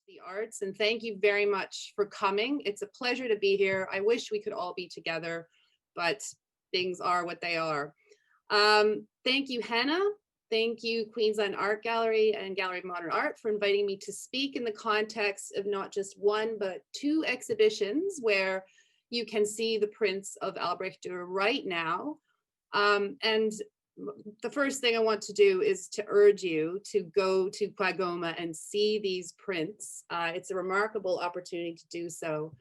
the arts, and thank you very much for coming. It's a pleasure to be here. I wish we could all be together, but things are what they are. Thank you, Hannah. Thank you, Queensland Art Gallery and Gallery of Modern Art, for inviting me to speak in the context of not just one, but two exhibitions where you can see the prints of Albrecht Dürer right now. And the first thing I want to do is to urge you to go to Qagoma and see these prints. It's a remarkable opportunity to do so.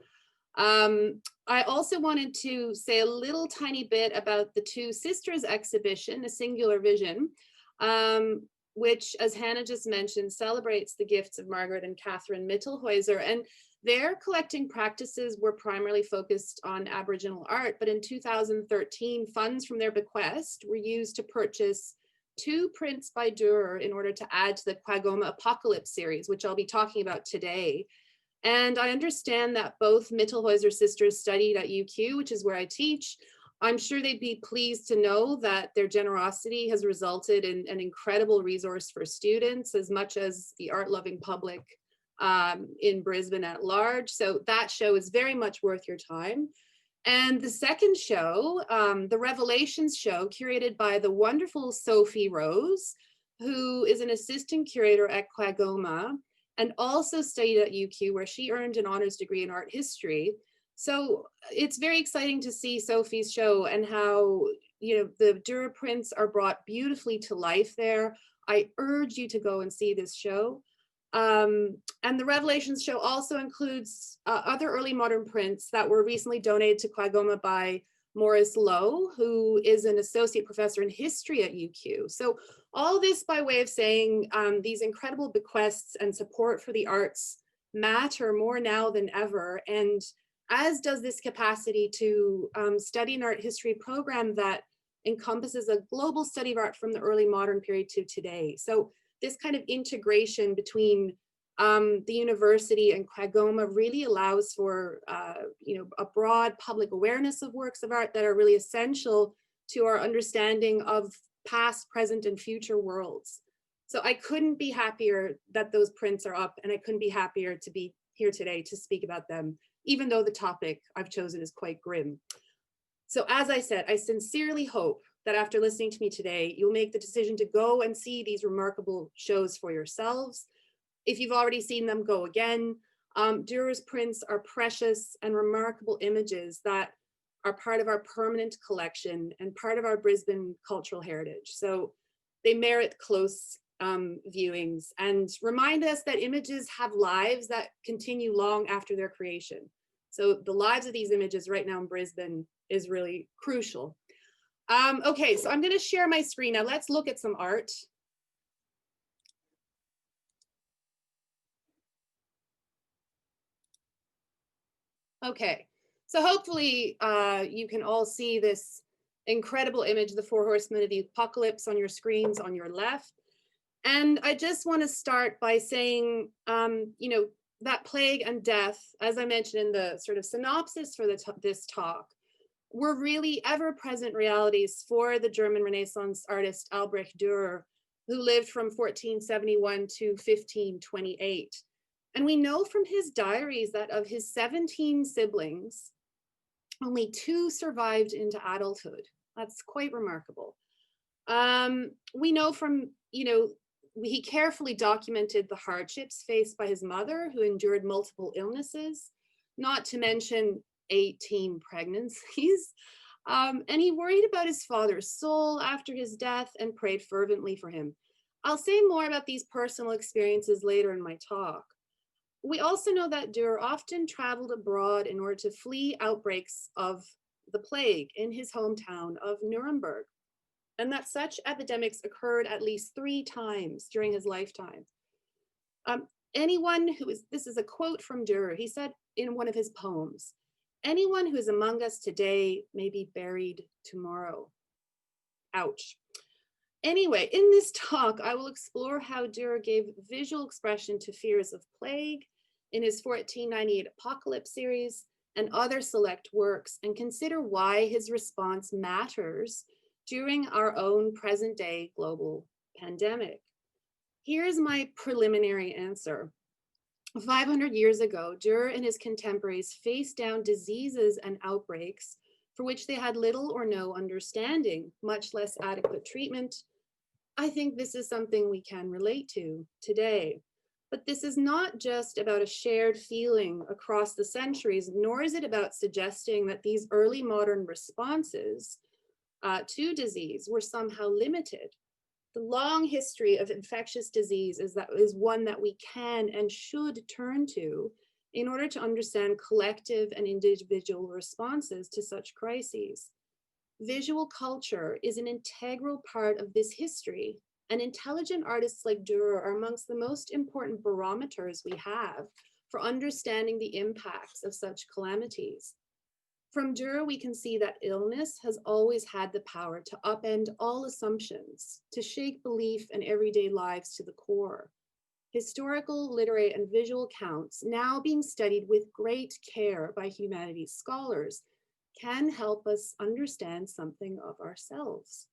I also wanted to say a little tiny bit about the Two Sisters exhibition, A Singular Vision, which, as Hannah just mentioned, celebrates the gifts of Margaret and Catherine Mittelhäuser. And their collecting practices were primarily focused on Aboriginal art, but in 2013, funds from their bequest were used to purchase 2 prints by Dürer in order to add to the Quagoma Apocalypse series, which I'll be talking about today. And I understand that both Mittelhäuser sisters studied at UQ, which is where I teach. I'm sure they'd be pleased to know that their generosity has resulted in an incredible resource for students, as much as the art-loving public in Brisbane at large. So that show is very much worth your time. And the second show, the Revelations show, curated by the wonderful Sophie Rose, who is an assistant curator at Quagoma and also studied at UQ, where she earned an honors degree in art history. So it's very exciting to see Sophie's show and how, you know, the Dürer prints are brought beautifully to life there. I urge you to go and see this show. And the Revelations show also includes other early modern prints that were recently donated to Quagoma by Maurice Lowe, who is an associate professor in history at UQ. So all this by way of saying these incredible bequests and support for the arts matter more now than ever, and as does this capacity to study an art history program that encompasses a global study of art from the early modern period to today. So this kind of integration between the university and Quagoma really allows for you know, a broad public awareness of works of art that are really essential to our understanding of past, present, and future worlds. So I couldn't be happier that those prints are up, and I couldn't be happier to be here today to speak about them, even though the topic I've chosen is quite grim. So as I said, I sincerely hope that after listening to me today, you'll make the decision to go and see these remarkable shows for yourselves. If you've already seen them, go again. Dürer's prints are precious and remarkable images that are part of our permanent collection and part of our Brisbane cultural heritage. So they merit close viewings and remind us that images have lives that continue long after their creation. So the lives of these images right now in Brisbane is really crucial. Okay, so I'm going to share my screen now. Let's look at some art. Okay, so hopefully you can all see this incredible image, the 4 horsemen of the apocalypse, on your screens on your left. And I just want to start by saying, you know, that plague and death, as I mentioned in the sort of synopsis for this talk, were really ever-present realities for the German Renaissance artist Albrecht Dürer, who lived from 1471 to 1528. And we know from his diaries that of his 17 siblings, only 2 survived into adulthood. That's quite remarkable. We know from, you know, he carefully documented the hardships faced by his mother, who endured multiple illnesses, not to mention 18 pregnancies. And he worried about his father's soul after his death and prayed fervently for him. I'll say more about these personal experiences later in my talk. We also know that Dürer often traveled abroad in order to flee outbreaks of the plague in his hometown of Nuremberg, and that such epidemics occurred at least 3 times during his lifetime. This is a quote from Dürer. He said in one of his poems, "Anyone who is among us today may be buried tomorrow." Ouch. Anyway, in this talk, I will explore how Dürer gave visual expression to fears of plague in his 1498 Apocalypse series and other select works, and consider why his response matters during our own present-day global pandemic. Here's my preliminary answer. 500 years ago, Dürer and his contemporaries faced down diseases and outbreaks for which they had little or no understanding, much less adequate treatment. I think this is something we can relate to today. But this is not just about a shared feeling across the centuries, nor is it about suggesting that these early modern responses to disease were somehow limited. The long history of infectious disease is one that we can and should turn to in order to understand collective and individual responses to such crises. Visual culture is an integral part of this history, and intelligent artists like Dürer are amongst the most important barometers we have for understanding the impacts of such calamities. From Dürer, we can see that illness has always had the power to upend all assumptions, to shake belief in everyday lives to the core. Historical, literary, and visual accounts, now being studied with great care by humanities scholars, can help us understand something of ourselves.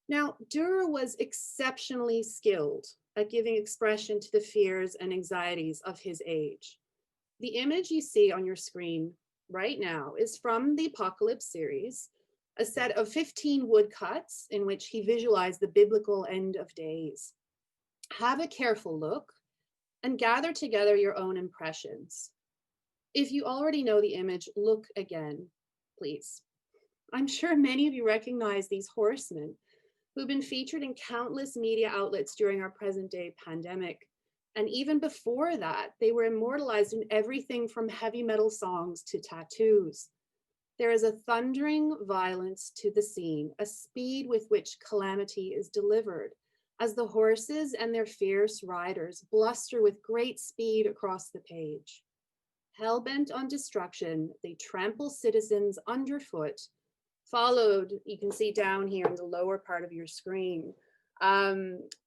Now, Dürer was exceptionally skilled at giving expression to the fears and anxieties of his age. The image you see on your screen right now is from the Apocalypse series, a set of 15 woodcuts in which he visualized the biblical end of days. Have a careful look and gather together your own impressions. If you already know the image, look again, please. I'm sure many of you recognize these horsemen who've been featured in countless media outlets during our present day pandemic. And even before that, they were immortalized in everything from heavy metal songs to tattoos. There is a thundering violence to the scene, a speed with which calamity is delivered, as the horses and their fierce riders bluster with great speed across the page. Hell-bent on destruction, they trample citizens underfoot, followed, you can see down here in the lower part of your screen,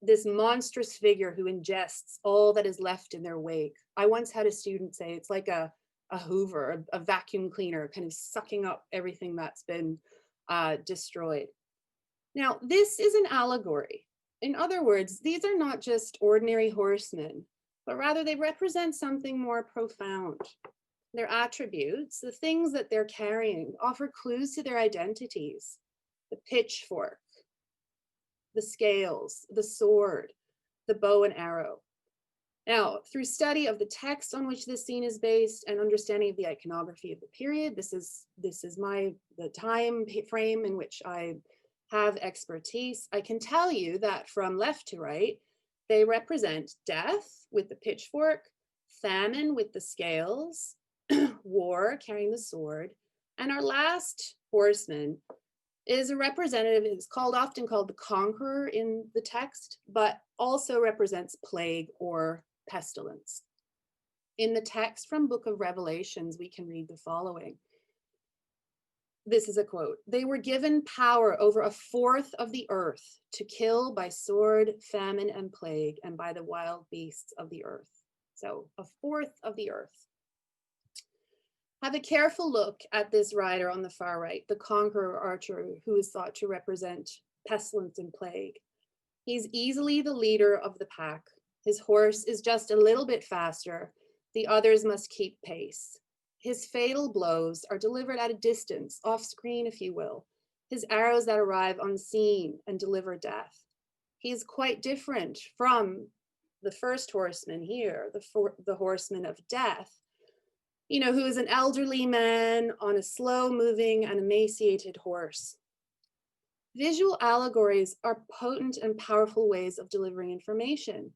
this monstrous figure who ingests all that is left in their wake. I once had a student say it's like a Hoover, a vacuum cleaner, kind of sucking up everything that's been destroyed. Now, this is an allegory. In other words, these are not just ordinary horsemen, but rather they represent something more profound. Their attributes, the things that they're carrying, offer clues to their identities. The pitchfork, the scales, the sword, the bow and arrow. Now, through study of the text on which this scene is based and understanding of the iconography of the period, this is the time frame in which I have expertise, I can tell you that from left to right, they represent death with the pitchfork, famine with the scales, war carrying the sword, and our last horseman is a representative, is often called the conqueror in the text, but also represents plague or pestilence. In the text from Book of Revelations, we can read the following. This is a quote. They were given power over a fourth of the earth to kill by sword, famine, and plague, and by the wild beasts of the earth. So a fourth of the earth. Have a careful look at this rider on the far right, the conqueror archer who is thought to represent pestilence and plague. He's easily the leader of the pack. His horse is just a little bit faster. The others must keep pace. His fatal blows are delivered at a distance, off screen, if you will. His arrows that arrive unseen and deliver death. He is quite different from the first horseman here, the horseman of death, you know, who is an elderly man on a slow moving and emaciated horse. Visual allegories are potent and powerful ways of delivering information.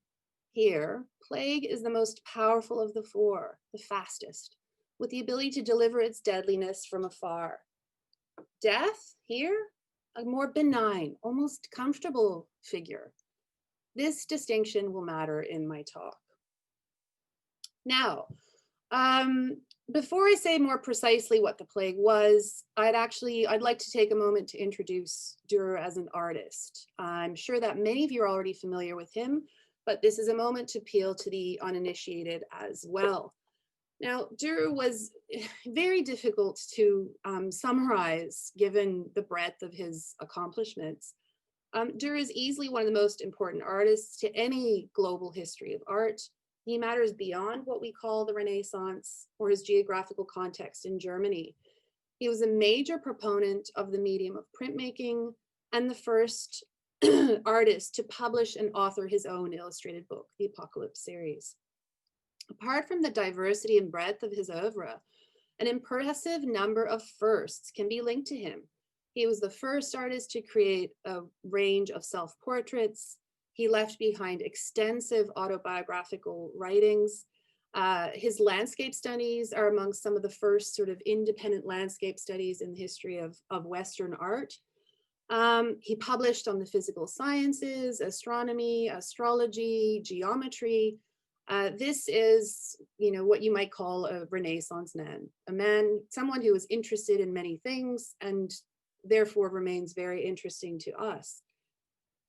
Here, plague is the most powerful of the four, the fastest, with the ability to deliver its deadliness from afar. Death, here, a more benign, almost comfortable figure. This distinction will matter in my talk. Now, before I say more precisely what the plague was, I'd like to take a moment to introduce Dürer as an artist. I'm sure that many of you are already familiar with him, but this is a moment to appeal to the uninitiated as well. Now, Dürer was very difficult to summarize given the breadth of his accomplishments. Dürer is easily one of the most important artists to any global history of art. He matters beyond what we call the Renaissance or his geographical context in Germany. He was a major proponent of the medium of printmaking and the first artist to publish and author his own illustrated book, the Apocalypse series. Apart from the diversity and breadth of his oeuvre, an impressive number of firsts can be linked to him. He was the first artist to create a range of self-portraits. He left behind extensive autobiographical writings. His landscape studies are among some of the first sort of independent landscape studies in the history of Western art. He published on the physical sciences, astronomy, astrology, geometry. This is, what you might call a Renaissance man, someone who was interested in many things and therefore remains very interesting to us.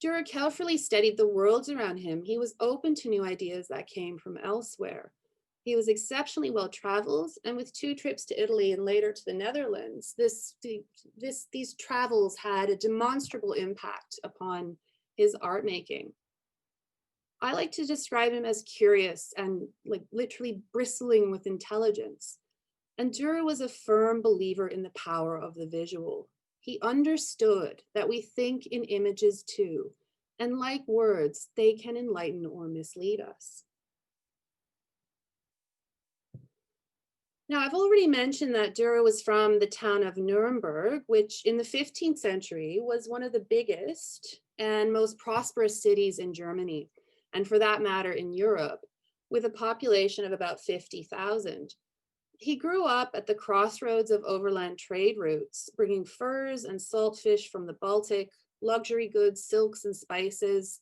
Dürer carefully studied the worlds around him. He was open to new ideas that came from elsewhere. He was exceptionally well traveled, and with 2 trips to Italy and later to the Netherlands, these travels had a demonstrable impact upon his art making. I like to describe him as curious and literally bristling with intelligence. And Dürer was a firm believer in the power of the visual. He understood that we think in images too, and like words, they can enlighten or mislead us. Now, I've already mentioned that Dürer was from the town of Nuremberg, which in the 15th century was one of the biggest and most prosperous cities in Germany, and for that matter in Europe, with a population of about 50,000. He grew up at the crossroads of overland trade routes, bringing furs and salt fish from the Baltic, luxury goods, silks and spices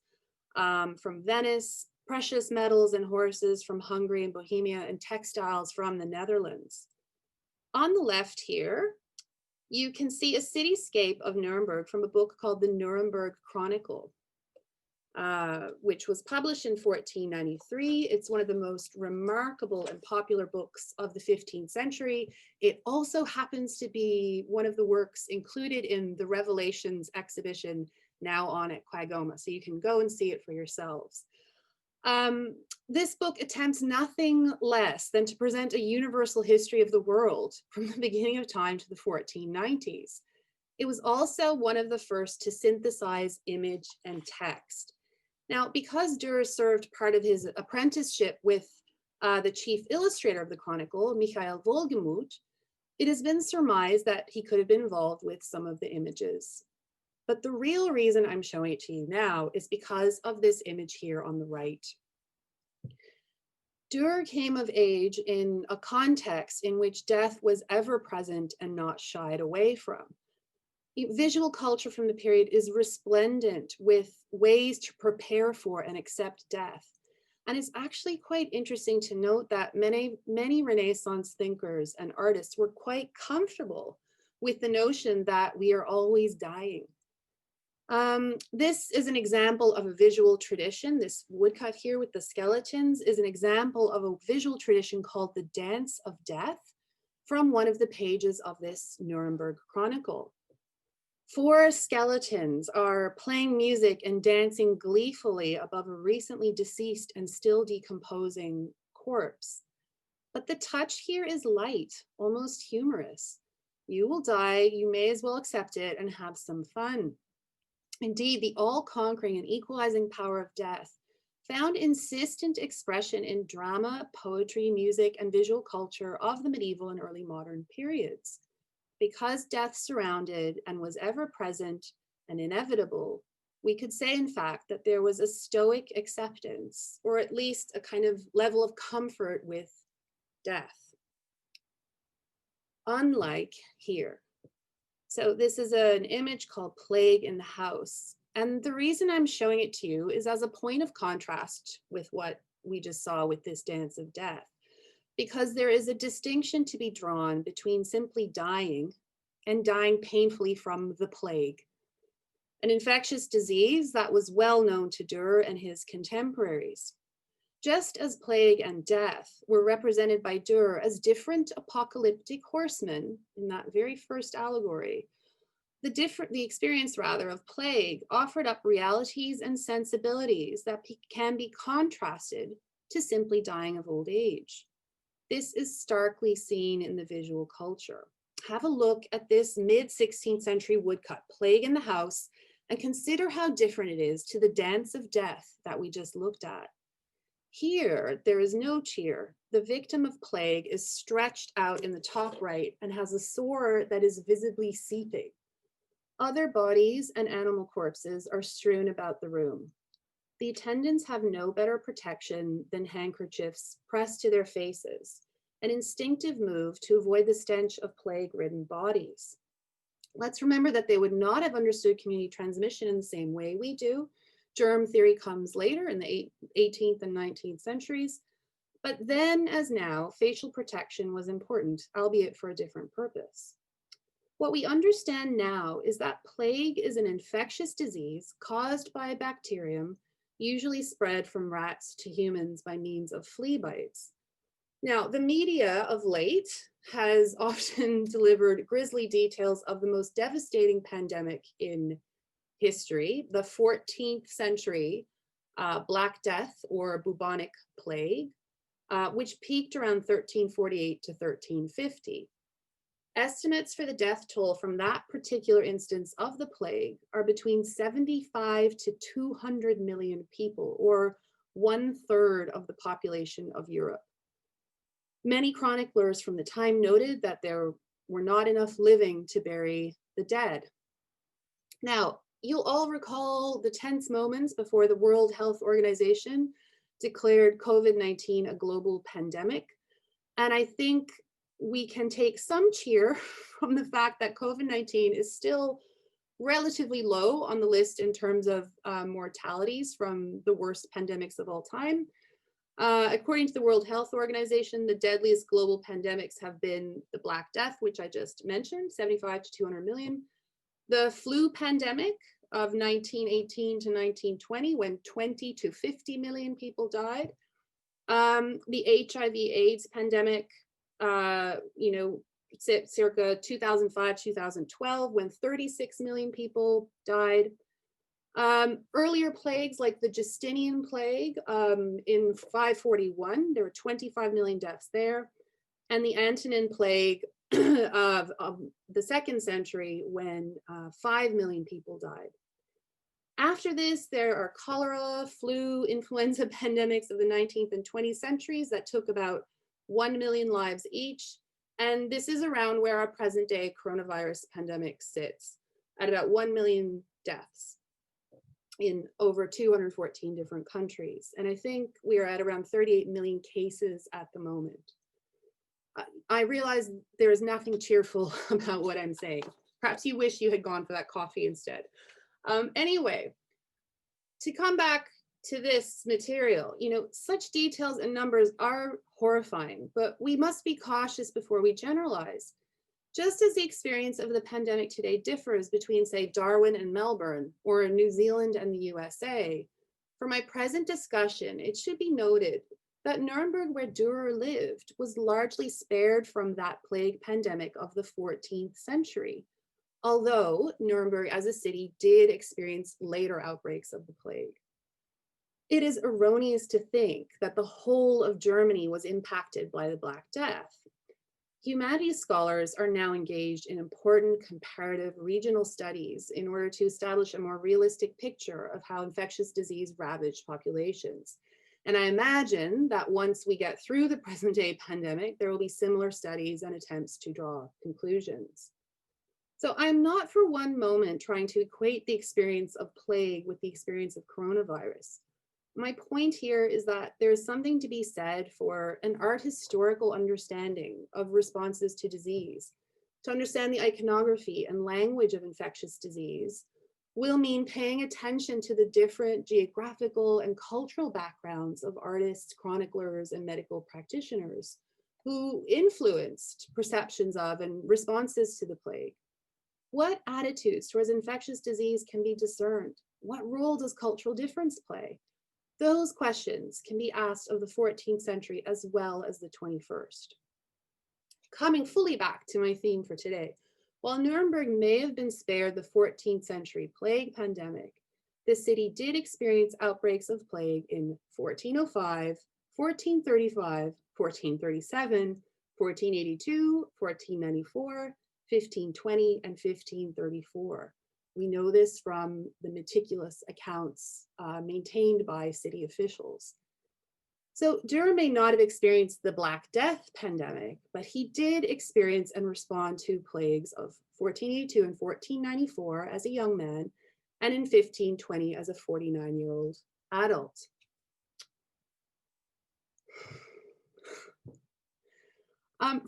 from Venice, precious metals and horses from Hungary and Bohemia, and textiles from the Netherlands. On the left here, you can see a cityscape of Nuremberg from a book called the Nuremberg Chronicle, which was published in 1493. It's one of the most remarkable and popular books of the 15th century. It also happens to be one of the works included in the Revelations exhibition now on at Quagoma, so you can go and see it for yourselves. This book attempts nothing less than to present a universal history of the world from the beginning of time to the 1490s. It was also one of the first to synthesize image and text. Now, because Dürer served part of his apprenticeship with the chief illustrator of the Chronicle, Michael Wohlgemuth, it has been surmised that he could have been involved with some of the images. But the real reason I'm showing it to you now is because of this image here on the right. Dürer came of age in a context in which death was ever present and not shied away from. Visual culture from the period is resplendent with ways to prepare for and accept death. And it's actually quite interesting to note that many Renaissance thinkers and artists were quite comfortable with the notion that we are always dying. This is an example of a visual tradition. This woodcut here with the skeletons is an example of a visual tradition called the Dance of Death from one of the pages of this Nuremberg Chronicle. 4 skeletons are playing music and dancing gleefully above a recently deceased and still decomposing corpse. But the touch here is light, almost humorous. You will die, you may as well accept it and have some fun. Indeed, the all-conquering and equalizing power of death found insistent expression in drama, poetry, music, and visual culture of the medieval and early modern periods. Because death surrounded and was ever present and inevitable, we could say, in fact, that there was a stoic acceptance, or at least a kind of level of comfort with death. Unlike here. So this is an image called Plague in the House. And the reason I'm showing it to you is as a point of contrast with what we just saw with this Dance of Death, because there is a distinction to be drawn between simply dying and dying painfully from the plague, an infectious disease that was well known to Dürer and his contemporaries. Just as plague and death were represented by Dürer as different apocalyptic horsemen in that very first allegory, the experience rather of plague offered up realities and sensibilities that can be contrasted to simply dying of old age. This is starkly seen in the visual culture. Have a look at this mid-16th century woodcut, Plague in the House, and consider how different it is to the Dance of Death that we just looked at. Here, there is no cheer. The victim of plague is stretched out in the top right and has a sore that is visibly seeping. Other bodies and animal corpses are strewn about the room. The attendants have no better protection than handkerchiefs pressed to their faces, an instinctive move to avoid the stench of plague-ridden bodies. Let's remember that they would not have understood community transmission in the same way we do. Germ theory comes later in the 18th and 19th centuries, but then as now, facial protection was important, albeit for a different purpose. What we understand now is that plague is an infectious disease caused by a bacterium, usually spread from rats to humans by means of flea bites. Now, the media of late has often delivered grisly details of the most devastating pandemic in history, the 14th century Black Death or bubonic plague, which peaked around 1348 to 1350. Estimates for the death toll from that particular instance of the plague are between 75 to 200 million people, or 1/3 of the population of Europe. Many chroniclers from the time noted that there were not enough living to bury the dead. Now, you'll all recall the tense moments before the World Health Organization declared COVID-19 a global pandemic. And I think we can take some cheer from the fact that COVID-19 is still relatively low on the list in terms of mortalities from the worst pandemics of all time. According to the World Health Organization, the deadliest global pandemics have been the Black Death, which I just mentioned, 75 to 200 million. The flu pandemic of 1918 to 1920, when 20 to 50 million people died. The HIV/AIDS pandemic, circa 2005, 2012, when 36 million people died. Earlier plagues like the Justinian plague in 541, there were 25 million deaths there. And the Antonine plague of the 2nd century when 5 million people died. After this, there are cholera, flu, influenza pandemics of the 19th and 20th centuries that took about 1 million lives each. And this is around where our present day coronavirus pandemic sits, at about 1 million deaths in over 214 different countries. And I think we are at around 38 million cases at the moment. I realize there is nothing cheerful about what I'm saying. Perhaps you wish you had gone for that coffee instead. Anyway, to come back to this material, such details and numbers are horrifying, but we must be cautious before we generalize. Just as the experience of the pandemic today differs between, say, Darwin and Melbourne, or New Zealand and the USA, for my present discussion, it should be noted that Nuremberg, where Dürer lived, was largely spared from that plague pandemic of the 14th century, although Nuremberg as a city did experience later outbreaks of the plague. It is erroneous to think that the whole of Germany was impacted by the Black Death. Humanities scholars are now engaged in important comparative regional studies in order to establish a more realistic picture of how infectious disease ravaged populations. And I imagine that once we get through the present day pandemic, there will be similar studies and attempts to draw conclusions. So I'm not for one moment trying to equate the experience of plague with the experience of coronavirus. My point here is that there is something to be said for an art historical understanding of responses to disease. To understand the iconography and language of infectious disease will mean paying attention to the different geographical and cultural backgrounds of artists, chroniclers, and medical practitioners who influenced perceptions of and responses to the plague. What attitudes towards infectious disease can be discerned? What role does cultural difference play? Those questions can be asked of the 14th century as well as the 21st. Coming fully back to my theme for today, while Nuremberg may have been spared the 14th century plague pandemic, the city did experience outbreaks of plague in 1405, 1435, 1437, 1482, 1494, 1520, and 1534. We know this from the meticulous accounts maintained by city officials. So Dürer may not have experienced the Black Death pandemic, but he did experience and respond to plagues of 1482 and 1494 as a young man, and in 1520 as a 49-year-old adult.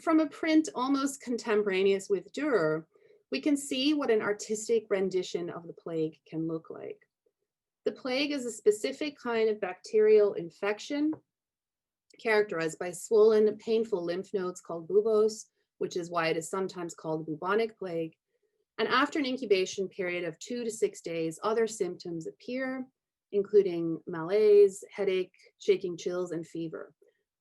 From a print almost contemporaneous with Dürer, we can see what an artistic rendition of the plague can look like. The plague is a specific kind of bacterial infection characterized by swollen, painful lymph nodes called buboes, which is why it is sometimes called the bubonic plague. And after an incubation period of 2 to 6 days, other symptoms appear, including malaise, headache, shaking chills, and fever.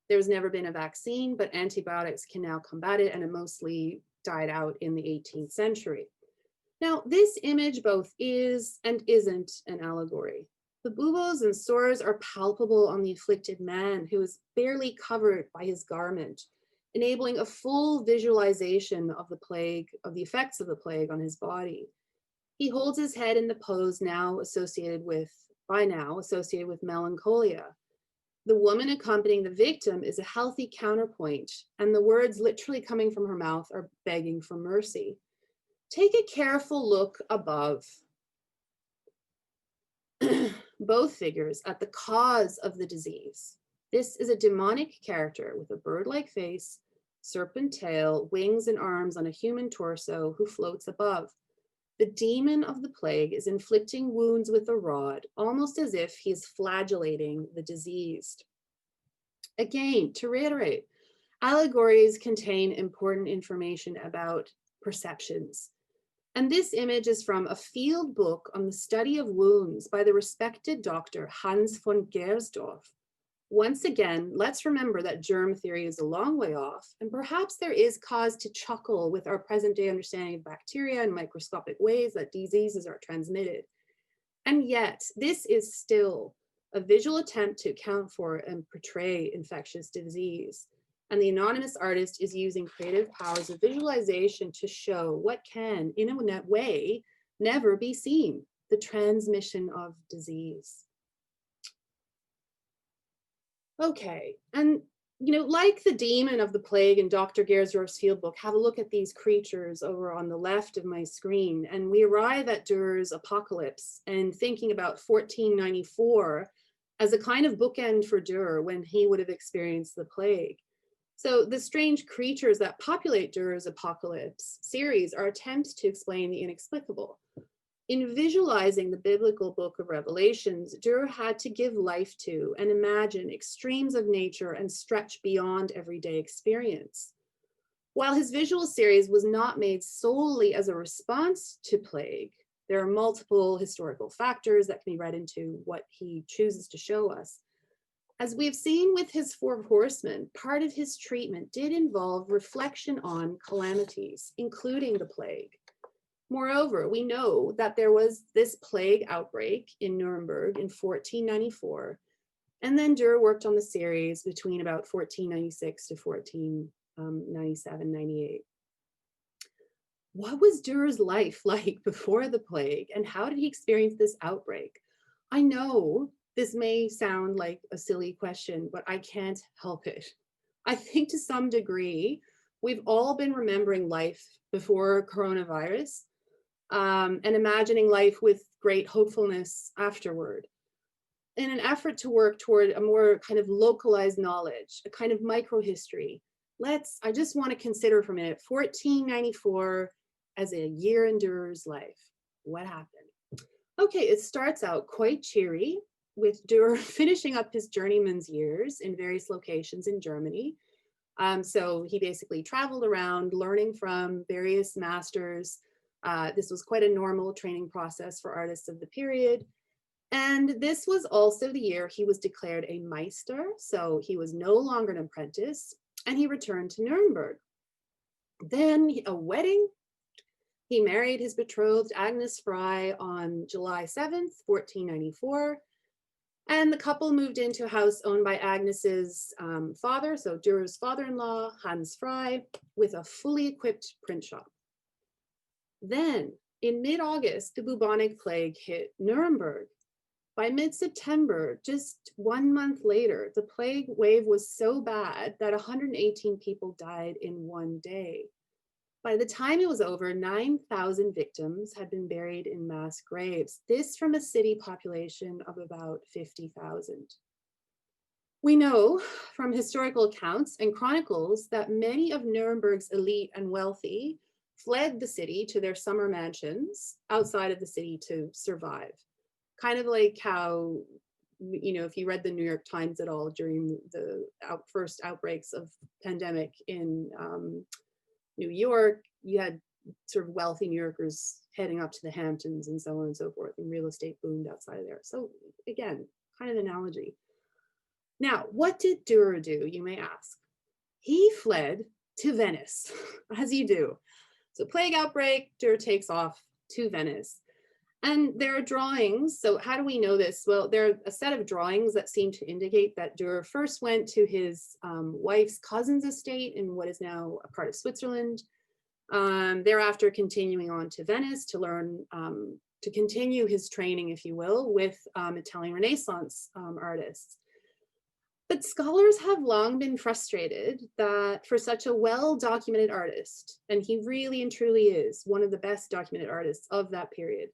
There's never been a vaccine, but antibiotics can now combat it, and it mostly died out in the 18th century. Now, this image both is and isn't an allegory. The buboes and sores are palpable on the afflicted man, who is barely covered by his garment, enabling a full visualization of the plague, of the effects of the plague on his body. He holds his head in the pose by now associated with melancholia. The woman accompanying the victim is a healthy counterpoint, and the words literally coming from her mouth are begging for mercy. Take a careful look above both figures at the cause of the disease. This is a demonic character with a bird-like face, serpent tail, wings and arms on a human torso who floats above. The demon of the plague is inflicting wounds with a rod, almost as if he is flagellating the diseased. Again, to reiterate, allegories contain important information about perceptions. And this image is from a field book on the study of wounds by the respected Dr. Hans von Gersdorf. Once again, let's remember that germ theory is a long way off, and perhaps there is cause to chuckle with our present day understanding of bacteria and microscopic ways that diseases are transmitted. And yet, this is still a visual attempt to account for and portray infectious disease. And the anonymous artist is using creative powers of visualization to show what can, in a way, never be seen: the transmission of disease. Okay, and like the demon of the plague in Dr. Gersdorf's field book, have a look at these creatures over on the left of my screen, and we arrive at Drers Apocalypse and thinking about 1494 as a kind of bookend for Dürer when he would have experienced the plague. So the strange creatures that populate Drers Apocalypse series are attempts to explain the inexplicable. In visualizing the biblical book of Revelations, Dürer had to give life to and imagine extremes of nature and stretch beyond everyday experience. While his visual series was not made solely as a response to plague, there are multiple historical factors that can be read into what he chooses to show us. As we've seen with his Four Horsemen, part of his treatment did involve reflection on calamities, including the plague. Moreover, we know that there was this plague outbreak in Nuremberg in 1494, and then Dürer worked on the series between about 1496 to 1497-98. What was Dürer's life like before the plague, and how did he experience this outbreak? I know this may sound like a silly question, but I can't help it. I think to some degree, we've all been remembering life before coronavirus, and imagining life with great hopefulness afterward. In an effort to work toward a more kind of localized knowledge, a kind of microhistory, I just want to consider for a minute 1494 as a year in Dürer's life. What happened? Okay, it starts out quite cheery, with Dürer finishing up his journeyman's years in various locations in Germany. So he basically traveled around learning from various masters. This was quite a normal training process for artists of the period. And this was also the year he was declared a Meister, so he was no longer an apprentice, and he returned to Nuremberg. Then a wedding. He married his betrothed Agnes Fry on July 7th, 1494. And the couple moved into a house owned by Agnes's father, so Dürer's father-in-law, Hans Frey, with a fully equipped print shop. Then, in mid-August, the bubonic plague hit Nuremberg. By mid-September, just 1 month later, the plague wave was so bad that 118 people died in one day. By the time it was over, 9,000 victims had been buried in mass graves. This from a city population of about 50,000. We know from historical accounts and chronicles that many of Nuremberg's elite and wealthy fled the city to their summer mansions outside of the city to survive. Kind of like how, if you read the New York Times at all during the first outbreaks of pandemic in New York, you had sort of wealthy New Yorkers heading up to the Hamptons and so on and so forth, and real estate boomed outside of there. So again, kind of analogy. Now, what did Dürer do, you may ask? He fled to Venice, as you do. So plague outbreak, Dürer takes off to Venice. And there are drawings. So how do we know this? Well, there are a set of drawings that seem to indicate that Dürer first went to his wife's cousin's estate in what is now a part of Switzerland. Thereafter, continuing on to Venice to learn, to continue his training, if you will, with Italian Renaissance artists. But scholars have long been frustrated that for such a well-documented artist, and he really and truly is one of the best documented artists of that period,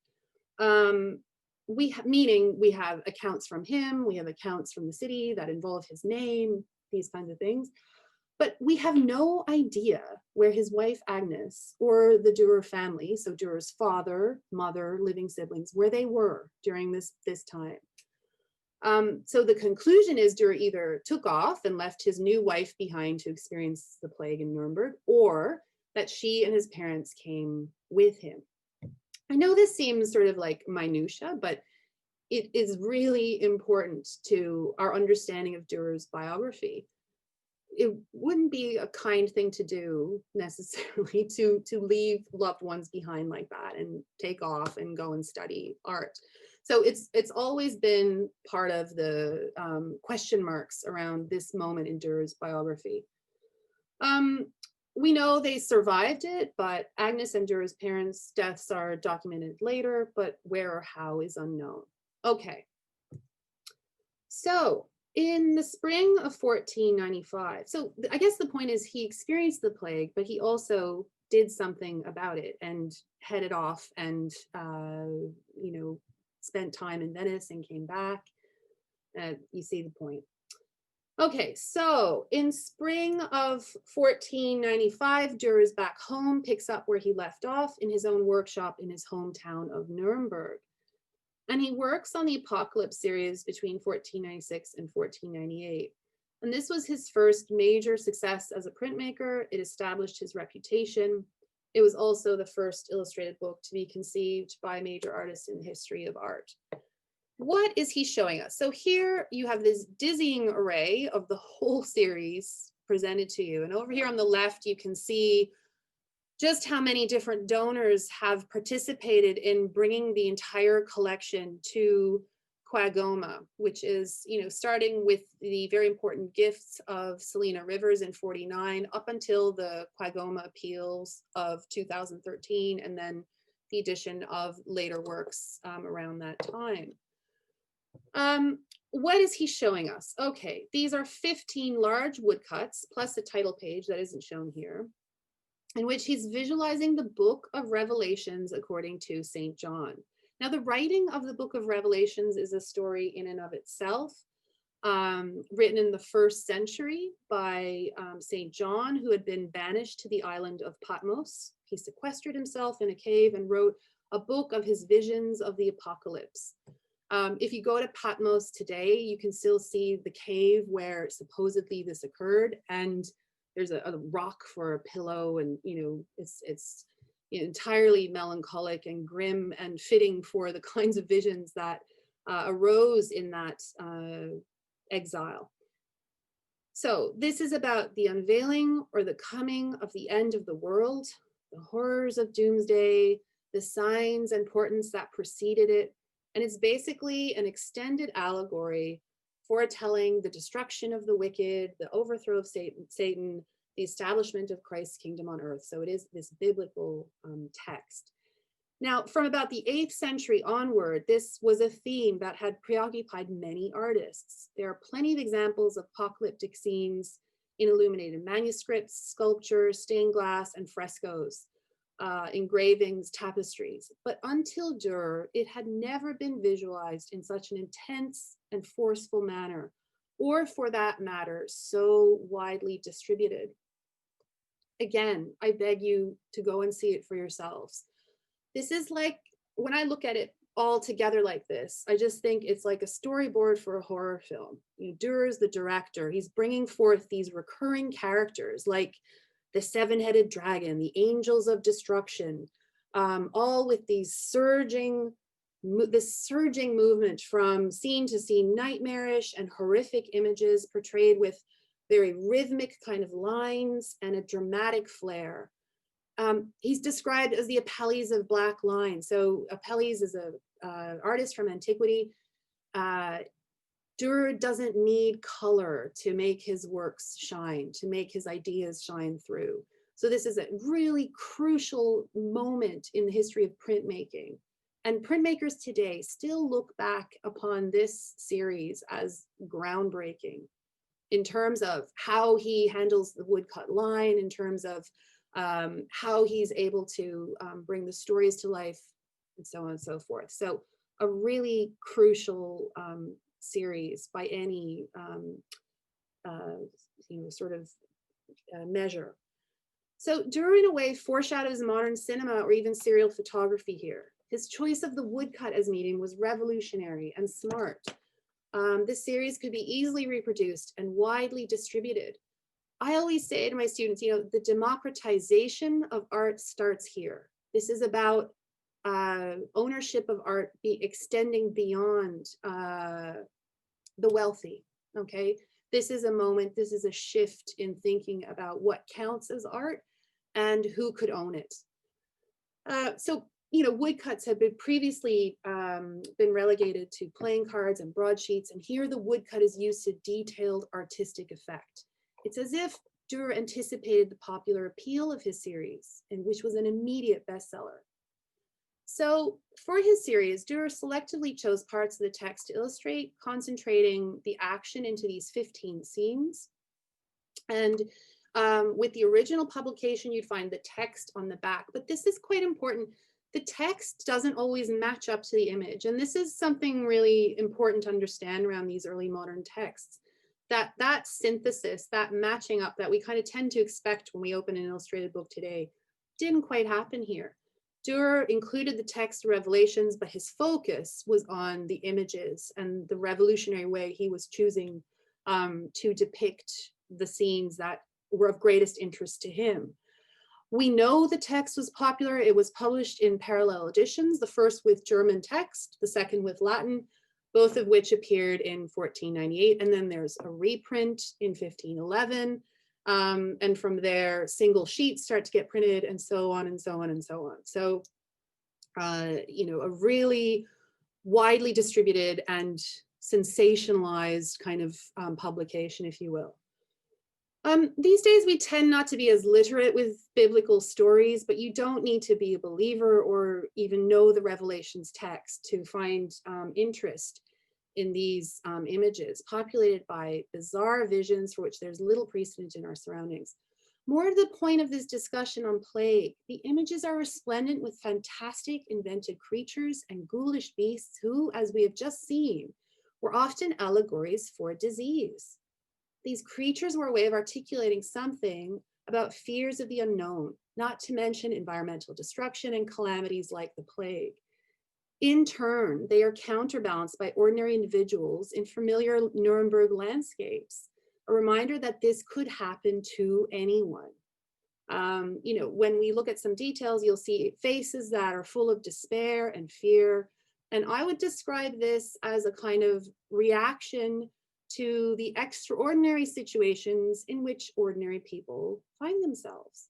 we have accounts from him, we have accounts from the city that involve his name, these kinds of things, but we have no idea where his wife Agnes or the Dürer family, so Dürer's father, mother, living siblings, where they were during this time. So the conclusion is Dürer either took off and left his new wife behind to experience the plague in Nuremberg, or that she and his parents came with him. I know this seems sort of like minutia, but it is really important to our understanding of Dürer's biography. It wouldn't be a kind thing to do necessarily to leave loved ones behind like that and take off and go and study art. So it's always been part of the question marks around this moment in Dürer's biography. We know they survived it, but Agnes and Dürer's parents' deaths are documented later, but where or how is unknown. Okay. So in the spring of 1495, so I guess the point is he experienced the plague, but he also did something about it and headed off and, spent time in Venice and came back. You see the point. Okay, so in spring of 1495, Dürer is back home, picks up where he left off in his own workshop in his hometown of Nuremberg. And he works on the Apocalypse series between 1496 and 1498. And this was his first major success as a printmaker. It established his reputation. It was also the first illustrated book to be conceived by major artists in the history of art. What is he showing us? So here you have this dizzying array of the whole series presented to you. And over here on the left, you can see just how many different donors have participated in bringing the entire collection to Qagoma, which is, starting with the very important gifts of Selina Rivers in 49 up until the Qagoma appeals of 2013, and then the addition of later works around that time. What is he showing us? Okay, these are 15 large woodcuts plus a title page that isn't shown here, in which he's visualizing the book of Revelations according to St. John. Now, the writing of the book of Revelations is a story in and of itself, written in the 1st century by St. John, who had been banished to the island of Patmos. He sequestered himself in a cave and wrote a book of his visions of the apocalypse. If you go to Patmos today, you can still see the cave where supposedly this occurred, and there's a rock for a pillow, and it's entirely melancholic and grim and fitting for the kinds of visions that arose in that exile. So this is about the unveiling or the coming of the end of the world, the horrors of doomsday, the signs and portents that preceded it, And it's basically an extended allegory foretelling the destruction of the wicked, the overthrow of Satan, the establishment of Christ's kingdom on earth. So it is this biblical text. Now, from about the 8th century onward, this was a theme that had preoccupied many artists. There are plenty of examples of apocalyptic scenes in illuminated manuscripts, sculpture, stained glass, and frescoes, engravings, tapestries. But until Dürer, it had never been visualized in such an intense and forceful manner, or for that matter, so widely distributed. Again, I beg you to go and see it for yourselves. This is like, when I look at it all together like this, I just think it's like a storyboard for a horror film. You know, Dürer's the director. He's bringing forth these recurring characters like the seven-headed dragon, the angels of destruction, all with these surging movement from scene to scene, nightmarish and horrific images portrayed with very rhythmic kind of lines and a dramatic flair. He's described as the Apelles of black line. So Apelles is a artist from antiquity. Dürer doesn't need color to make his works shine, to make his ideas shine through. So this is a really crucial moment in the history of printmaking. And printmakers today still look back upon this series as groundbreaking in terms of how he handles the woodcut line, in terms of how he's able to bring the stories to life, and so on and so forth. So a really crucial series by any measure. So Dürer, in a way, foreshadows modern cinema or even serial photography here. His choice of the woodcut as medium was revolutionary and smart. This series could be easily reproduced and widely distributed. I always say to my students, you know, the democratization of art starts here. This is about ownership of art extending beyond the wealthy, okay? This is a moment, this is a shift in thinking about what counts as art and who could own it. So, you know, woodcuts have been previously been relegated to playing cards and broadsheets, and here the woodcut is used to detailed artistic effect. It's as if Dürer anticipated the popular appeal of his series, and which was an immediate bestseller. So for his series, Dürer selectively chose parts of the text to illustrate, concentrating the action into these 15 scenes. And with the original publication, you'd find the text on the back, but this is quite important. The text doesn't always match up to the image. And this is something really important to understand around these early modern texts. That synthesis, that matching up that we kind of tend to expect when we open an illustrated book today, didn't quite happen here. Dürer included the text revelations, but his focus was on the images and the revolutionary way he was choosing to depict the scenes that were of greatest interest to him. We know the text was popular. It was published in parallel editions, the first with German text, the second with Latin, both of which appeared in 1498. And then there's a reprint in 1511. And from there, single sheets start to get printed, and so on and so on and so on. So, you know, a really widely distributed and sensationalized kind of publication, if you will. These days, we tend not to be as literate with biblical stories, but you don't need to be a believer or even know the Revelations text to find interest in these images, populated by bizarre visions for which there's little precedent in our surroundings. More to the point of this discussion on plague, the images are resplendent with fantastic invented creatures and ghoulish beasts who, as we have just seen, were often allegories for disease. These creatures were a way of articulating something about fears of the unknown, not to mention environmental destruction and calamities like the plague. In turn, they are counterbalanced by ordinary individuals in familiar Nuremberg landscapes, a reminder that this could happen to anyone. You know, when we look at some details, you'll see faces that are full of despair and fear. And I would describe this as a kind of reaction to the extraordinary situations in which ordinary people find themselves.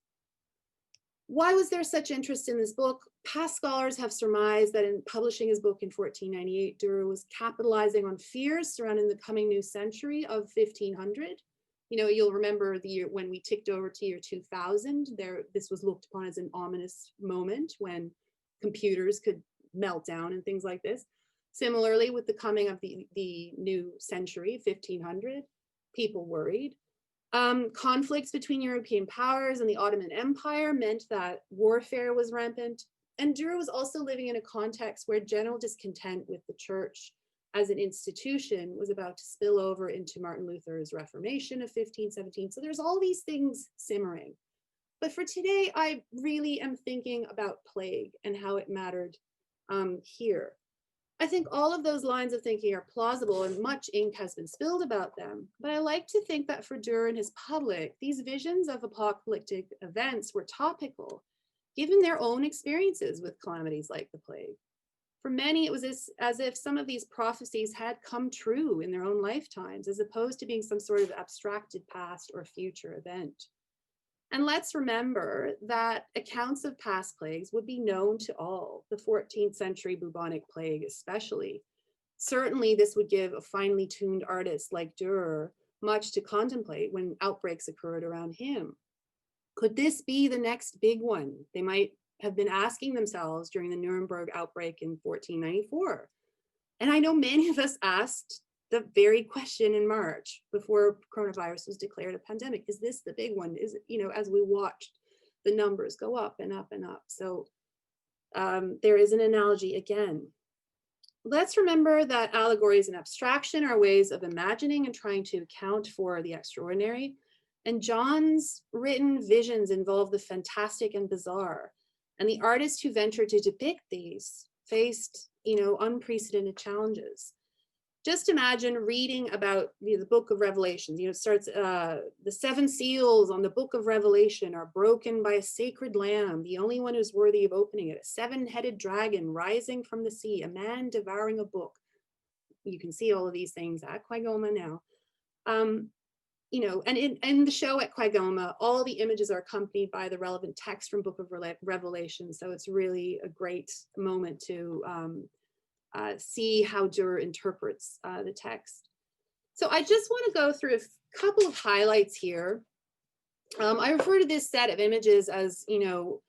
Why was there such interest in this book? Past scholars have surmised that in publishing his book in 1498, Dürer was capitalizing on fears surrounding the coming new century of 1500. You know, you'll remember the year when we ticked over to year 2000, this was looked upon as an ominous moment when computers could melt down and things like this. Similarly, with the coming of the new century, 1500, people worried. Conflicts between European powers and the Ottoman Empire meant that warfare was rampant. And Dürer was also living in a context where general discontent with the church as an institution was about to spill over into Martin Luther's Reformation of 1517. So there's all these things simmering. But for today, I really am thinking about plague and how it mattered here. I think all of those lines of thinking are plausible and much ink has been spilled about them. But I like to think that for Dürer and his public, these visions of apocalyptic events were topical, given their own experiences with calamities like the plague. For many, it was as if some of these prophecies had come true in their own lifetimes, as opposed to being some sort of abstracted past or future event. And let's remember that accounts of past plagues would be known to all, the 14th century bubonic plague especially. Certainly, this would give a finely tuned artist like Dürer much to contemplate when outbreaks occurred around him. Could this be the next big one? They might have been asking themselves during the Nuremberg outbreak in 1494. And I know many of us asked the very question in March before coronavirus was declared a pandemic. Is this the big one? Is it, you know, as we watched the numbers go up and up and up. So there is an analogy again. Let's remember that allegories and abstraction are ways of imagining and trying to account for the extraordinary. And John's written visions involve the fantastic and bizarre. And the artists who ventured to depict these faced, you know, unprecedented challenges. Just imagine reading about the book of Revelations. You know, it starts, the 7 seals on the book of Revelation are broken by a sacred lamb, the only one who's worthy of opening it, a 7-headed dragon rising from the sea, a man devouring a book. You can see all of these things at Quagoma now. You know, and in the show at Quagoma, all the images are accompanied by the relevant text from Book of Revelation. So it's really a great moment to see how Dürer interprets the text. So I just want to go through a couple of highlights here. I refer to this set of images as, you know,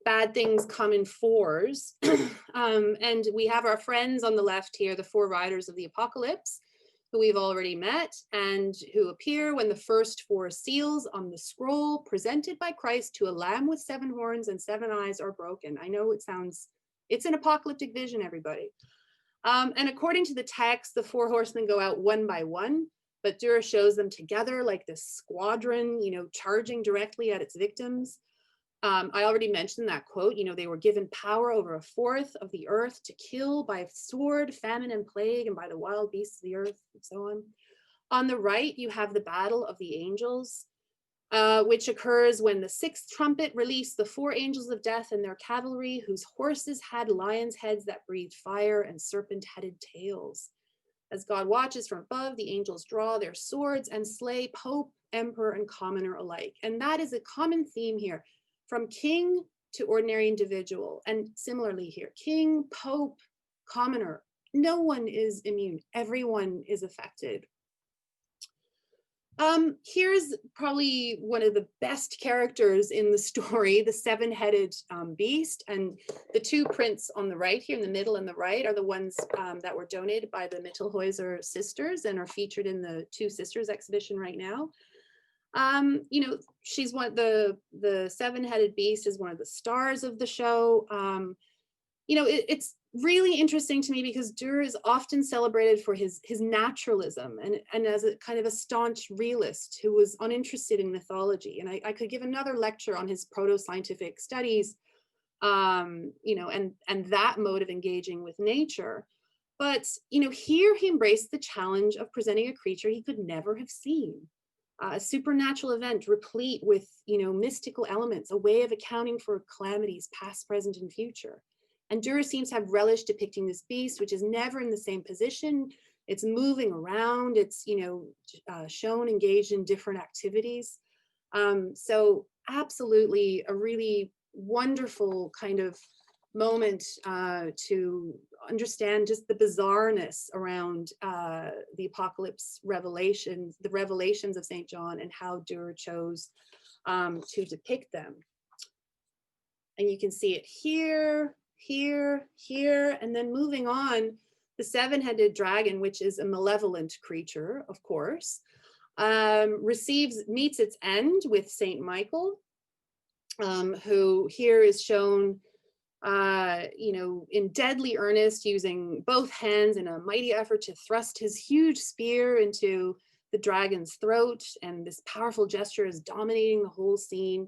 bad things come in fours. And we have our friends on the left here, the 4 riders of the apocalypse, who we've already met and who appear when the first 4 seals on the scroll presented by Christ to a lamb with 7 horns and 7 eyes are broken. I know it's an apocalyptic vision, everybody. And according to the text, the 4 horsemen go out one by one, but Dürer shows them together like this squadron, you know, charging directly at its victims. I already mentioned that quote, you know, they were given power over 1/4 of the earth to kill by sword, famine, and plague, and by the wild beasts of the earth, and so on. On the right, you have the battle of the angels, which occurs when the 6th trumpet released the 4 angels of death and their cavalry, whose horses had lions' heads that breathed fire and serpent-headed tails. As God watches from above, the angels draw their swords and slay pope, emperor, and commoner alike. And that is a common theme here, from king to ordinary individual. And similarly here, king, pope, commoner, no one is immune. Everyone is affected. Here's probably one of the best characters in the story, the 7-headed beast. And the 2 prints on the right here in the middle and the right are the ones that were donated by the Mittelhäuser sisters and are featured in the 2 Sisters exhibition right now. You know, she's the 7-headed beast is one of the stars of the show. You know, it's really interesting to me because Dürer is often celebrated for his naturalism and as a kind of a staunch realist who was uninterested in mythology. And I could give another lecture on his proto-scientific studies, you know, and that mode of engaging with nature. But, you know, here he embraced the challenge of presenting a creature he could never have seen. A supernatural event replete with, you know, mystical elements, a way of accounting for calamities past, present, and future. And Dürer seems to have relished depicting this beast, which is never in the same position. It's moving around. It's, you know, shown engaged in different activities. So absolutely a really wonderful kind of moment to understand just the bizarreness around the apocalypse revelations, the revelations of St. John, and how Dürer chose to depict them. And you can see it here, here, here, and then moving on, the seven-headed dragon, which is a malevolent creature, of course, meets its end with Saint Michael, who here is shown, you know, in deadly earnest, using both hands in a mighty effort to thrust his huge spear into the dragon's throat, and this powerful gesture is dominating the whole scene.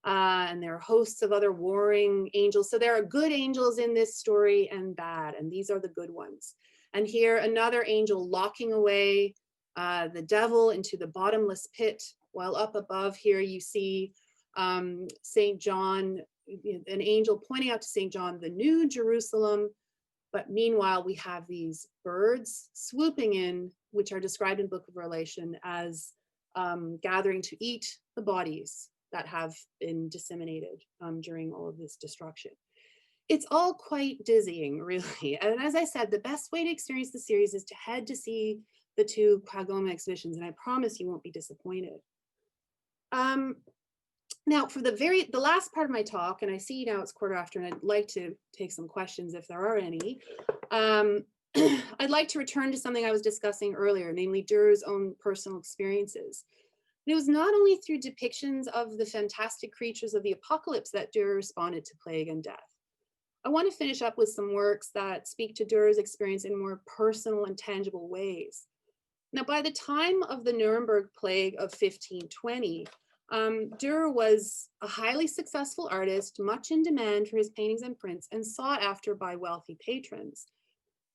And there are hosts of other warring angels. So there are good angels in this story and bad, and these are the good ones. And here another angel locking away the devil into the bottomless pit, while up above here you see St. John, an angel pointing out to St. John the New Jerusalem. But meanwhile, we have these birds swooping in, which are described in Book of Revelation as gathering to eat the bodies that have been disseminated during all of this destruction. It's all quite dizzying, really. And as I said, the best way to experience the series is to head to see the 2 qagoma exhibitions, and I promise you won't be disappointed. Now, for the last part of my talk, and I see now it's 1/4 and I'd like to take some questions if there are any. I'd like to return to something I was discussing earlier, namely Dürer's own personal experiences. It was not only through depictions of the fantastic creatures of the apocalypse that Dürer responded to plague and death. I want to finish up with some works that speak to Dürer's experience in more personal and tangible ways. Now, by the time of the Nuremberg plague of 1520, Dürer was a highly successful artist, much in demand for his paintings and prints, and sought after by wealthy patrons.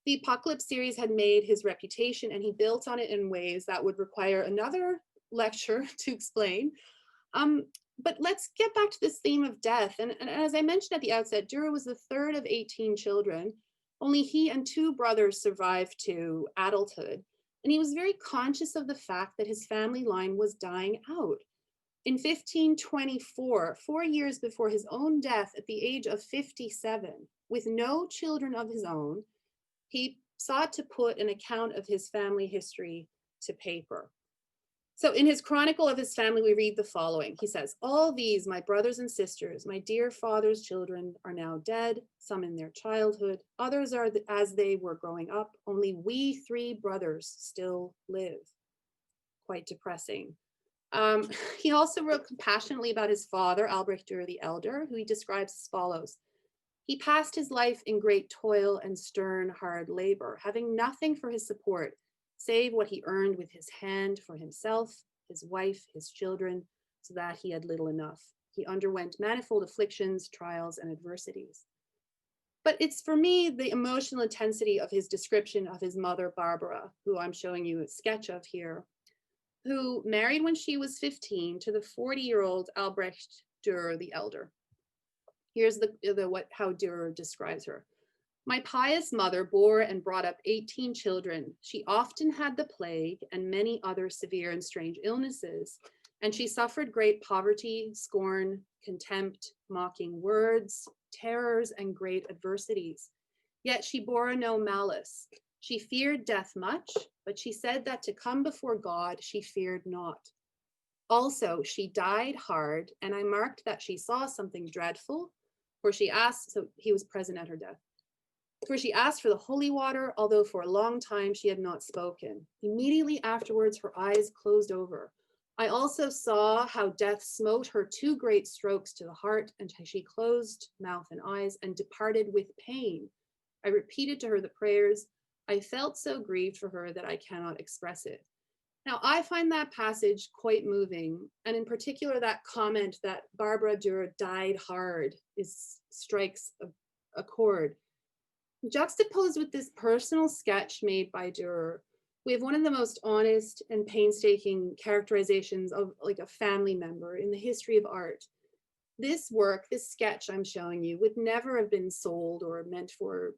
The Apocalypse series had made his reputation, and he built on it in ways that would require another lecture to explain. But let's get back to this theme of death. And as I mentioned at the outset, Dürer was the 3rd of 18 children. Only he and 2 brothers survived to adulthood. And he was very conscious of the fact that his family line was dying out. In 1524, 4 years before his own death at the age of 57, with no children of his own, he sought to put an account of his family history to paper. So in his chronicle of his family, we read the following. He says, "All these, my brothers and sisters, my dear father's children, are now dead, some in their childhood, others are as they were growing up. Only we 3 brothers still live." Quite depressing. He also wrote compassionately about his father, Albrecht Dürer the Elder, who he describes as follows. "He passed his life in great toil and stern, hard labor, having nothing for his support, save what he earned with his hand for himself, his wife, his children, so that he had little enough. He underwent manifold afflictions, trials, and adversities." But it's, for me, the emotional intensity of his description of his mother, Barbara, who I'm showing you a sketch of here, who married when she was 15 to the 40-year-old Albrecht Dürer the Elder. Here's how Dürer describes her. "My pious mother bore and brought up 18 children. She often had the plague and many other severe and strange illnesses, and she suffered great poverty, scorn, contempt, mocking words, terrors, and great adversities. Yet she bore no malice. She feared death much, but she said that to come before God she feared not. Also, she died hard, and I marked that she saw something dreadful, for she asked," so he was present at her death, "for she asked for the holy water, although for a long time she had not spoken. Immediately afterwards her eyes closed over. I also saw how death smote her 2 great strokes to the heart, and she closed mouth and eyes and departed with pain. I repeated to her the prayers. I felt so grieved for her that I cannot express it." Now, I find that passage quite moving, and in particular that comment that Barbara Dürer died hard strikes a chord. Juxtaposed with this personal sketch made by Dürer, we have one of the most honest and painstaking characterizations of like a family member in the history of art. This work, this sketch I'm showing you, would never have been sold or meant for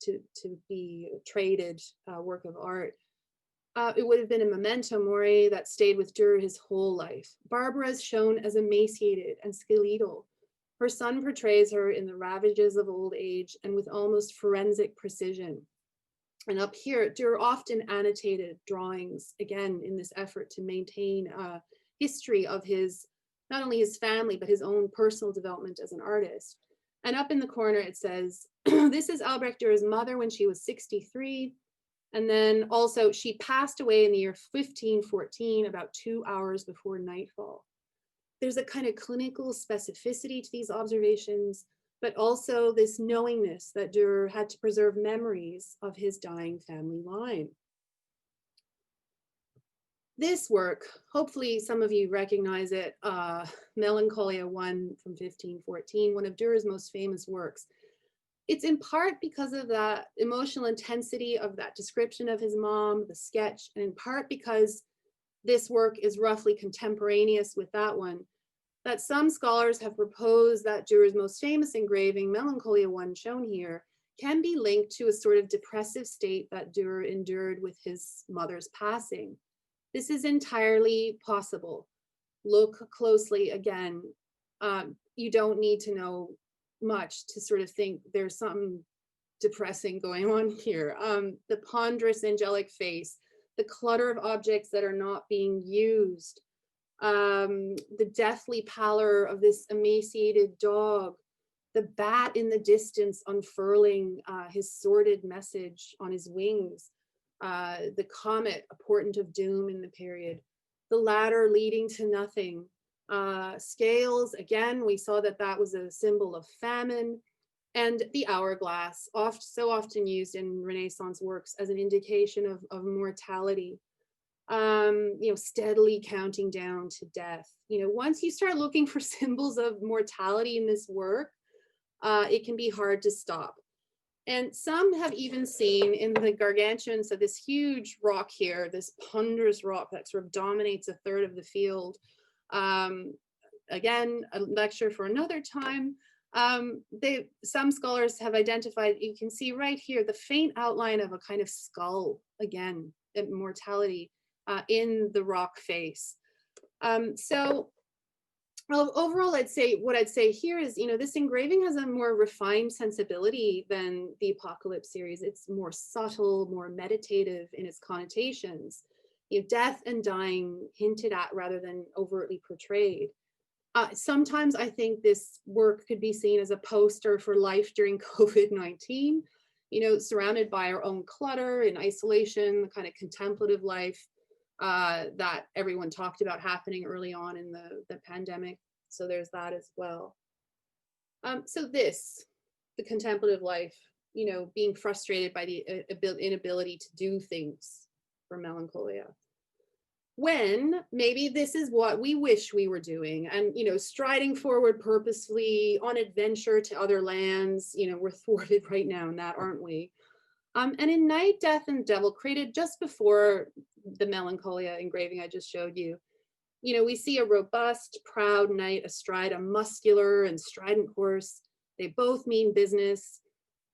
to be a traded work of art. It would have been a memento mori that stayed with Dürer his whole life. Barbara is shown as emaciated and skeletal. Her son portrays her in the ravages of old age and with almost forensic precision. And up here, Dürer often annotated drawings, again, in this effort to maintain a history of his, not only his family, but his own personal development as an artist. And up in the corner, it says, this is Albrecht Dürer's mother when she was 63. And then also she passed away in the year 1514, about 2 hours before nightfall. There's a kind of clinical specificity to these observations, but also this knowingness that Dürer had to preserve memories of his dying family line. This work, hopefully some of you recognize it, Melancholia 1 from 1514, one of Dürer's most famous works. It's in part because of that emotional intensity of that description of his mom, the sketch, and in part because this work is roughly contemporaneous with that one, that some scholars have proposed that Dürer's most famous engraving, Melancholia 1 shown here, can be linked to a sort of depressive state that Dürer endured with his mother's passing. This is entirely possible. Look closely again. You don't need to know much to sort of think there's something depressing going on here. The ponderous angelic face, the clutter of objects that are not being used, the deathly pallor of this emaciated dog, the bat in the distance unfurling his sordid message on his wings, the comet, a portent of doom in the period, the ladder leading to nothing, scales, again, we saw that that was a symbol of famine, and the hourglass, so often used in Renaissance works as an indication of mortality, steadily counting down to death. Once you start looking for symbols of mortality in this work, it can be hard to stop. And some have even seen in the gargantuan, so this huge rock here, this ponderous rock that sort of dominates a third of the field. Again, a lecture for another time. Some scholars have identified, you can see right here, the faint outline of a kind of skull, again, mortality in the rock face. Well, overall, what I'd say here is, this engraving has a more refined sensibility than the Apocalypse series. It's more subtle, more meditative in its connotations. Death and dying hinted at rather than overtly portrayed. Sometimes I think this work could be seen as a poster for life during COVID-19, surrounded by our own clutter and isolation, the kind of contemplative life that everyone talked about happening early on in the pandemic. So there's that as well. So the contemplative life, being frustrated by the inability to do things for Melancholia. When maybe this is what we wish we were doing, and striding forward purposefully on adventure to other lands. We're thwarted right now in that, aren't we? And in Night, Death, and Devil, created just before the Melancholia engraving I just showed you, we see a robust, proud knight astride a muscular and strident horse. They both mean business.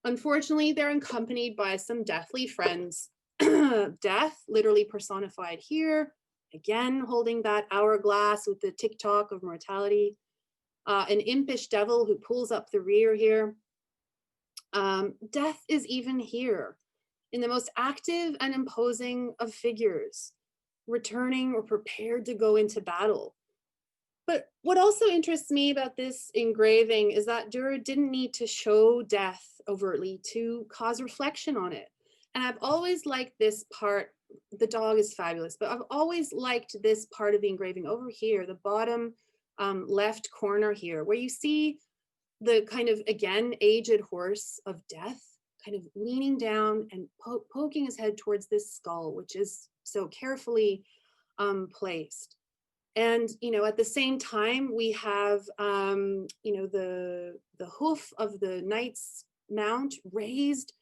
Unfortunately, they're accompanied by some deathly friends. Death, literally personified here, again holding that hourglass with the tick-tock of mortality. An impish devil who pulls up the rear here. Death is even here, in the most active and imposing of figures, returning or prepared to go into battle. But what also interests me about this engraving is that Dürer didn't need to show death overtly to cause reflection on it. And I've always liked this part. The dog is fabulous, but I've always liked this part of the engraving over here, the bottom left corner here, where you see the kind of, again, aged horse of death kind of leaning down and poking his head towards this skull, which is so carefully placed. And, at the same time, we have, the hoof of the knight's mount raised.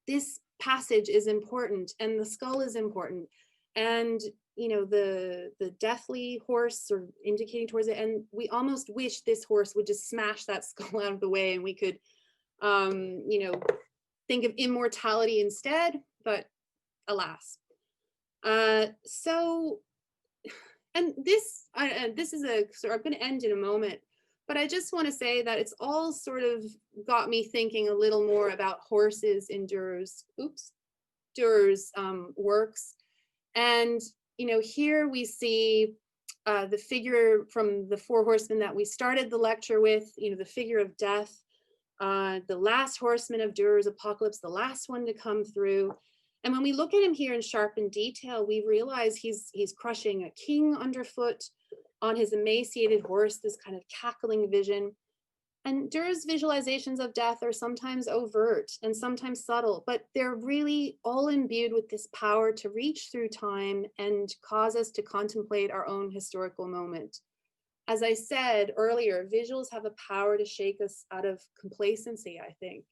This passage is important, and the skull is important. And, the deathly horse sort of indicating towards it. And we almost wish this horse would just smash that skull out of the way and we could, think of immortality instead, but alas. So, and this is a, so I'm going to end in a moment, but I just want to say that it's all sort of got me thinking a little more about horses in Dürer's works. And, you know, here we see the figure from the Four Horsemen that we started the lecture with, you know, the figure of death, the last horseman of Drers Apocalypse, the last one to come through. And when we look at him here in sharpened detail, we realize he's crushing a king underfoot on his emaciated horse, this kind of cackling vision. And Dürer's visualizations of death are sometimes overt and sometimes subtle, but they're really all imbued with this power to reach through time and cause us to contemplate our own historical moment. As I said earlier, visuals have a power to shake us out of complacency, I think.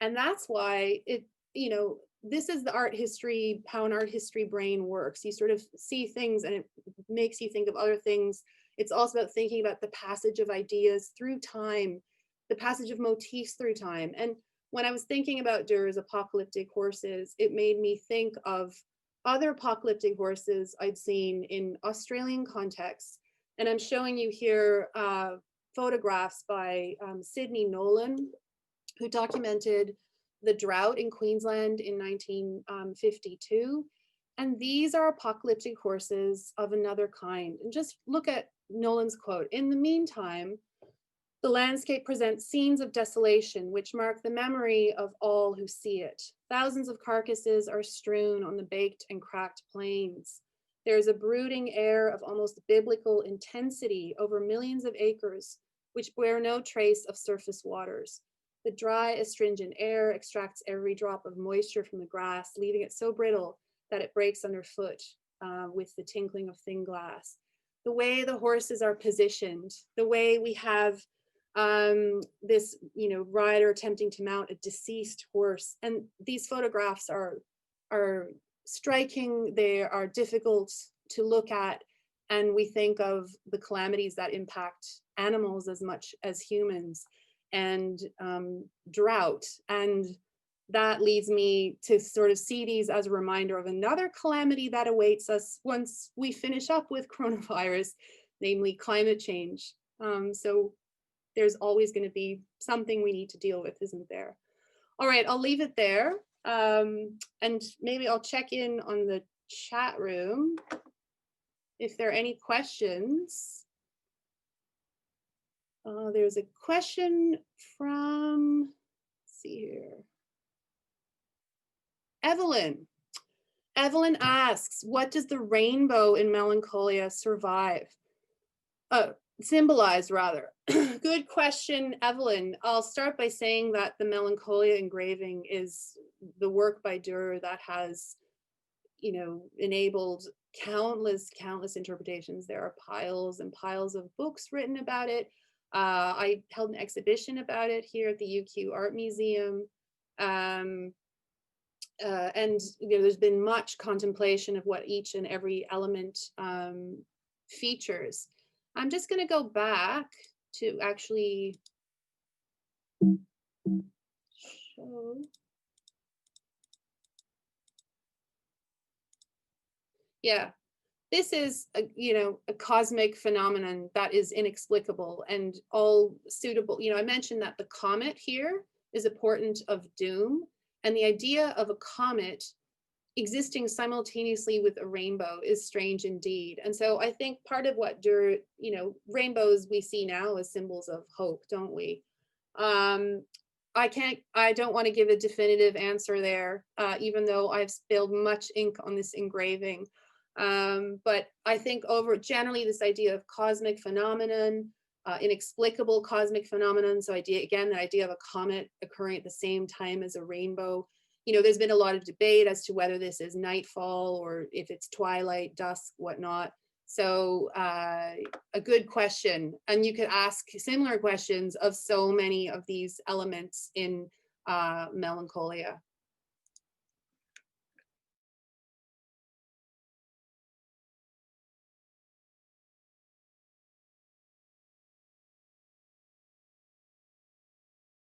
And that's why it, you know, this is the art history, how an art history brain works. You sort of see things and it makes you think of other things. It's also about thinking about the passage of ideas through time, the passage of motifs through time. And when I was thinking about Dürer's apocalyptic horses, it made me think of other apocalyptic horses I'd seen in Australian contexts. And I'm showing you here photographs by Sidney Nolan, who documented the drought in Queensland in 1952. And these are apocalyptic horses of another kind. And just look at Nolan's quote. In the meantime, the landscape presents scenes of desolation, which mark the memory of all who see it. Thousands of carcasses are strewn on the baked and cracked plains. There is a brooding air of almost biblical intensity over millions of acres, which bear no trace of surface waters. The dry, astringent air extracts every drop of moisture from the grass, leaving it so brittle that it breaks underfoot with the tinkling of thin glass. The way the horses are positioned, the way we have this, you know, rider attempting to mount a deceased horse. And these photographs are striking, they are difficult to look at, and we think of the calamities that impact animals as much as humans, and drought. And that leads me to sort of see these as a reminder of another calamity that awaits us once we finish up with coronavirus, namely climate change. So there's always going to be something we need to deal with, isn't there? All right, I'll leave it there. And maybe I'll check in on the chat room if there are any questions. There's a question from, let's see here, Evelyn. Evelyn asks, what does the rainbow in Melancholia symbolize rather? Good question, Evelyn. I'll start by saying that the Melancholia engraving is the work by Dürer that has, you know, enabled countless interpretations. There are piles and piles of books written about it. I held an exhibition about it here at the UQ Art Museum. And you know, there's been much contemplation of what each and every element features. I'm just going to go back to actually show. Yeah, this is a cosmic phenomenon that is inexplicable and all suitable. You know, I mentioned that the comet here is a portent of doom, and the idea of a comet existing simultaneously with a rainbow is strange indeed. And so I think part of what Dürer, you know, rainbows we see now as symbols of hope, don't we? I don't want to give a definitive answer there, even though I've spilled much ink on this engraving. But I think generally this idea of cosmic phenomenon, inexplicable cosmic phenomenon. So the idea of a comet occurring at the same time as a rainbow. You know, there's been a lot of debate as to whether this is nightfall or if it's twilight, dusk, whatnot. So a good question. And you could ask similar questions of so many of these elements in Melancholia.